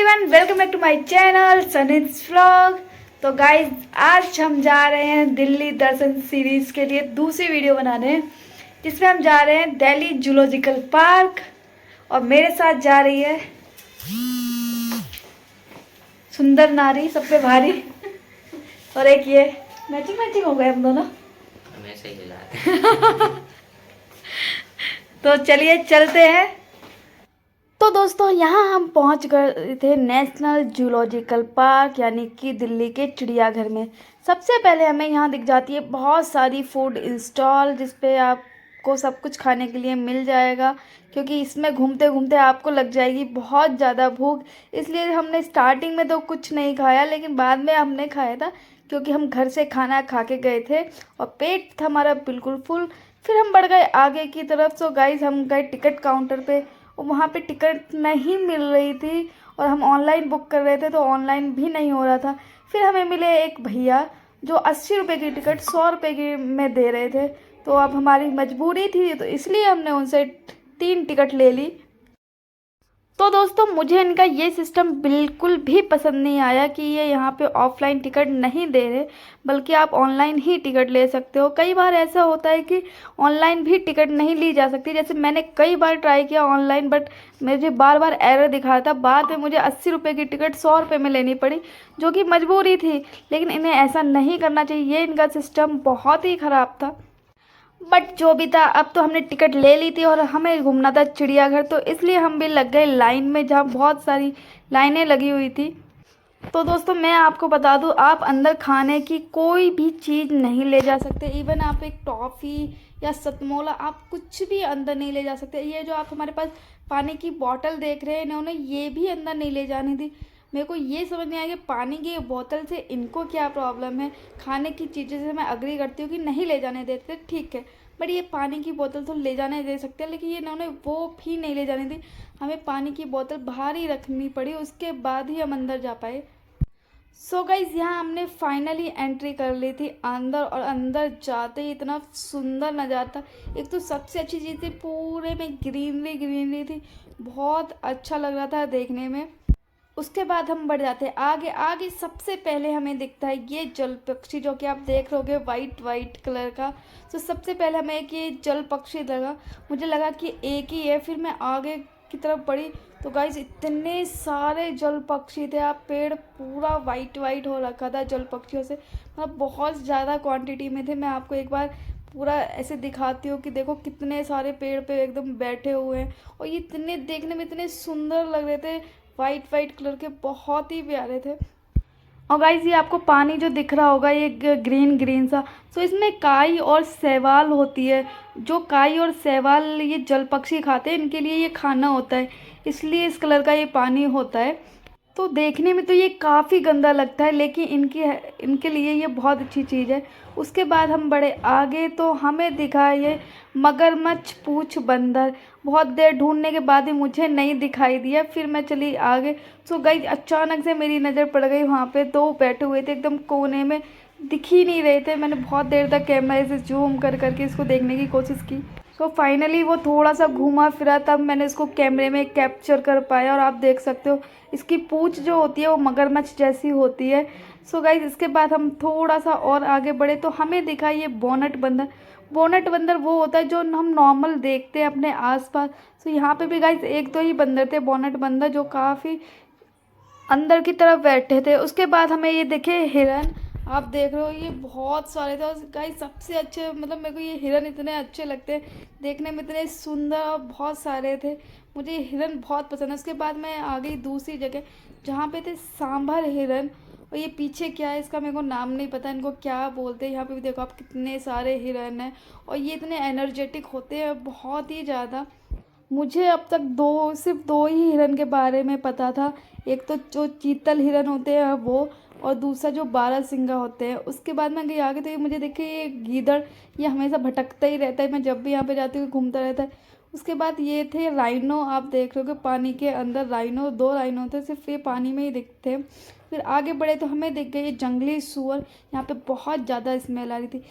Everyone, welcome back to my channel Sunny's vlog. तो guys आज हम जा रहे हैं दिल्ली दर्शन सीरीज के लिए दूसरी वीडियो बनाने, जिसमें हम जा रहे हैं दिल्ली जूलॉजिकल पार्क। और मेरे साथ जा रही है सुंदर नारी, सब पे भारी, और एक ये मैचिंग मैचिंग हो गए हम दोनों। हमेशा ही ला तो चलिए चलते हैं। तो दोस्तों यहाँ हम पहुँच गए थे नेशनल जूलॉजिकल पार्क, यानी कि दिल्ली के चिड़ियाघर में। सबसे पहले हमें यहाँ दिख जाती है बहुत सारी फूड स्टॉल, जिस पे आपको सब कुछ खाने के लिए मिल जाएगा, क्योंकि इसमें घूमते घूमते आपको लग जाएगी बहुत ज़्यादा भूख। इसलिए हमने स्टार्टिंग में तो कुछ नहीं खाया, लेकिन बाद में हमने खाया था, क्योंकि हम घर से खाना खा के गए थे और पेट था हमारा बिल्कुल फुल। फिर हम बढ़ गए आगे की तरफ। सो गाइज हम गए टिकट काउंटर पे, और वहाँ पे टिकट नहीं मिल रही थी, और हम ऑनलाइन बुक कर रहे थे तो ऑनलाइन भी नहीं हो रहा था। फिर हमें मिले एक भैया जो 80 रुपये की टिकट 100 रुपये की में दे रहे थे। तो अब हमारी मजबूरी थी, तो इसलिए हमने उनसे 3 टिकट ले ली। तो दोस्तों मुझे इनका ये सिस्टम बिल्कुल भी पसंद नहीं आया कि ये यहाँ पे ऑफ़लाइन टिकट नहीं दे रहे, बल्कि आप ऑनलाइन ही टिकट ले सकते हो। कई बार ऐसा होता है कि ऑनलाइन भी टिकट नहीं ली जा सकती, जैसे मैंने कई बार ट्राई किया ऑनलाइन, बट मुझे बार बार एरर दिखा रहा था। बाद में मुझे 80 रुपये की टिकट 100 रुपये में लेनी पड़ी, जो कि मजबूरी थी। लेकिन इन्हें ऐसा नहीं करना चाहिए, ये इनका सिस्टम बहुत ही ख़राब था। बट जो भी था, अब तो हमने टिकट ले ली थी और हमें घूमना था चिड़ियाघर, तो इसलिए हम भी लग गए लाइन में, जहाँ बहुत सारी लाइनें लगी हुई थी। तो दोस्तों मैं आपको बता दूं, आप अंदर खाने की कोई भी चीज़ नहीं ले जा सकते। इवन आप एक टॉफ़ी या सतमोला, आप कुछ भी अंदर नहीं ले जा सकते। ये जो आप हमारे पास पानी की बोतल देख रहे हैं, इन्होंने ये भी अंदर नहीं ले जानी थी। मेरे को ये समझ नहीं आया कि पानी की बोतल से इनको क्या प्रॉब्लम है। खाने की चीज़ें से मैं अग्री करती हूँ कि नहीं ले जाने देते, ठीक है, बट ये पानी की बोतल तो ले जाने दे सकते हैं, लेकिन ये इन्होंने वो भी नहीं ले जानी थी। हमें पानी की बोतल बाहर ही रखनी पड़ी, उसके बाद ही हम अंदर जा पाए। सो गाइज यहाँ हमने फाइनली एंट्री कर ली थी अंदर, और अंदर जाते ही इतना सुंदर नज़ारा था। एक तो सबसे अच्छी चीज़ थी, पूरे में ग्रीनरी ग्रीनरी थी, बहुत अच्छा लग रहा था देखने में। उसके बाद हम बढ़ जाते हैं आगे। आगे सबसे पहले हमें दिखता है ये जल पक्षी, जो कि आप देख रहोगे वाइट वाइट कलर का। तो सबसे पहले हमें एक ये जल पक्षी लगा, मुझे लगा कि एक ही है। फिर मैं आगे की तरफ बढ़ी तो गाइस इतने सारे जल पक्षी थे। आप पेड़ पूरा वाइट वाइट हो रखा था जल पक्षियों से, मतलब बहुत ज़्यादा क्वांटिटी में थे। मैं आपको एक बार पूरा ऐसे दिखाती हूँ कि देखो कितने सारे पेड़ पे एकदम बैठे हुए हैं, और ये इतने देखने में इतने सुंदर लग रहे थे, वाइट वाइट कलर के, बहुत ही प्यारे थे। और गाइस ये आपको पानी जो दिख रहा होगा, ये ग्रीन ग्रीन सा, तो इसमें काई और शैवाल होती है। जो काई और शैवाल ये जल पक्षी खाते हैं, इनके लिए ये खाना होता है, इसलिए इस कलर का ये पानी होता है। तो देखने में तो ये काफ़ी गंदा लगता है, लेकिन इनके लिए ये बहुत अच्छी चीज़ है। उसके बाद हम बड़े आगे तो हमें दिखा ये मगरमच्छ पूंछ बंदर। बहुत देर ढूंढने के बाद भी मुझे नहीं दिखाई दिया, फिर मैं चली आगे। सो गई अचानक से मेरी नज़र पड़ गई वहाँ पे, 2 बैठे हुए थे एकदम कोने में, दिख ही नहीं रहे थे। मैंने बहुत देर तक कैमरे से जूम कर करके इसको देखने की कोशिश की। तो फाइनली वो थोड़ा सा घूमा फिरा, तब मैंने इसको कैमरे में कैप्चर कर पाया। और आप देख सकते हो इसकी पूंछ जो होती है वो मगरमच्छ जैसी होती है। सो गाइज इसके बाद हम थोड़ा सा और आगे बढ़े तो हमें दिखा ये बोनट बंदर। बोनट बंदर वो होता है जो हम नॉर्मल देखते हैं अपने आसपास। सो यहाँ पे भी गाइज एक दो ही बंदर थे, बोनट बंदर, जो काफ़ी अंदर की तरफ बैठे थे। उसके बाद हमें ये दिखे हिरन। आप देख रहे हो ये बहुत सारे थे, और गाइस सबसे अच्छे, मतलब मेरे को ये हिरन इतने अच्छे लगते हैं देखने में, इतने सुंदर, और बहुत सारे थे। मुझे हिरन बहुत पसंद है। उसके बाद मैं आ गई दूसरी जगह, जहाँ पे थे सांभर हिरन। और ये पीछे क्या है इसका मेरे को नाम नहीं पता, इनको क्या बोलते हैं। यहाँ पे भी देखो आप कितने सारे हिरन हैं, और ये इतने एनर्जेटिक होते हैं बहुत ही ज़्यादा। मुझे अब तक सिर्फ दो ही हिरन के बारे में पता था। एक तो जो चीतल हिरन होते हैं वो, और दूसरा जो बारहसिंगा होते हैं। उसके बाद मैं गई आगे तो ये मुझे देखे ये गीदड़, ये हमेशा भटकता ही रहता है, मैं जब भी यहाँ पे जाती हूँ घूमता रहता है। उसके बाद ये थे राइनो। आप देख रहे हो कि पानी के अंदर राइनो, 2 राइनो थे, सिर्फ ये पानी में ही दिखते हैं। फिर आगे बढ़े तो हमें दिख गए ये जंगली सूअर, यहाँ पे बहुत ज़्यादा स्मेल आ रही थी।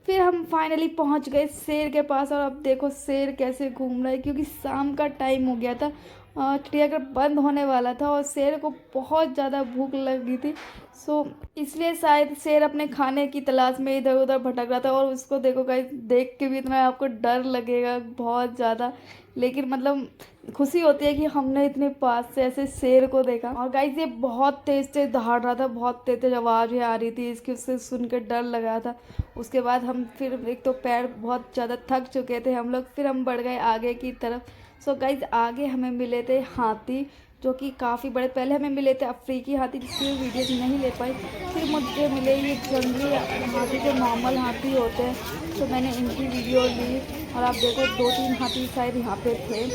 फिर हम फाइनली पहुंच गए शेर के पास, और अब देखो शेर कैसे घूम रहा है, क्योंकि शाम का टाइम हो गया था चिड़ियाघर बंद होने वाला था और शेर को बहुत ज़्यादा भूख लगी थी। सो इसलिए शायद शेर अपने खाने की तलाश में इधर उधर भटक रहा था। और उसको देखो गाइस, देख के भी इतना आपको डर लगेगा बहुत ज़्यादा, लेकिन मतलब खुशी होती है कि हमने इतने पास से ऐसे शेर को देखा। और गाइस ये बहुत तेज़ तेज़ दहाड़ रहा था, बहुत तेज़ तेज़ आवाज़ें आ रही थी इसकी, उससे सुन कर डर लगा था। उसके बाद हम फिर, एक तो पैर बहुत ज़्यादा थक चुके थे हम लोग, फिर हम बढ़ गए आगे की तरफ। सो गाइज आगे हमें मिले थे हाथी, जो कि काफ़ी बड़े। पहले हमें मिले थे अफ्रीकी हाथी, जिसकी वीडियोस नहीं ले पाई। फिर मुझे मिले ये जंगली हाथी, जो नॉर्मल हाथी होते हैं। तो मैंने इनकी वीडियो ली और आप देखो 2-3 हाथी शायद यहाँ पे थे।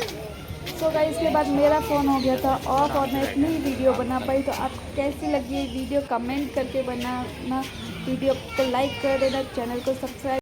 सो गाइस इसके बाद मेरा फ़ोन हो गया था ऑफ और मैं इतनी वीडियो बना पाई। तो आपको कैसी लगी ये वीडियो कमेंट करके बनाना, वीडियो को लाइक कर देना, चैनल को सब्सक्राइब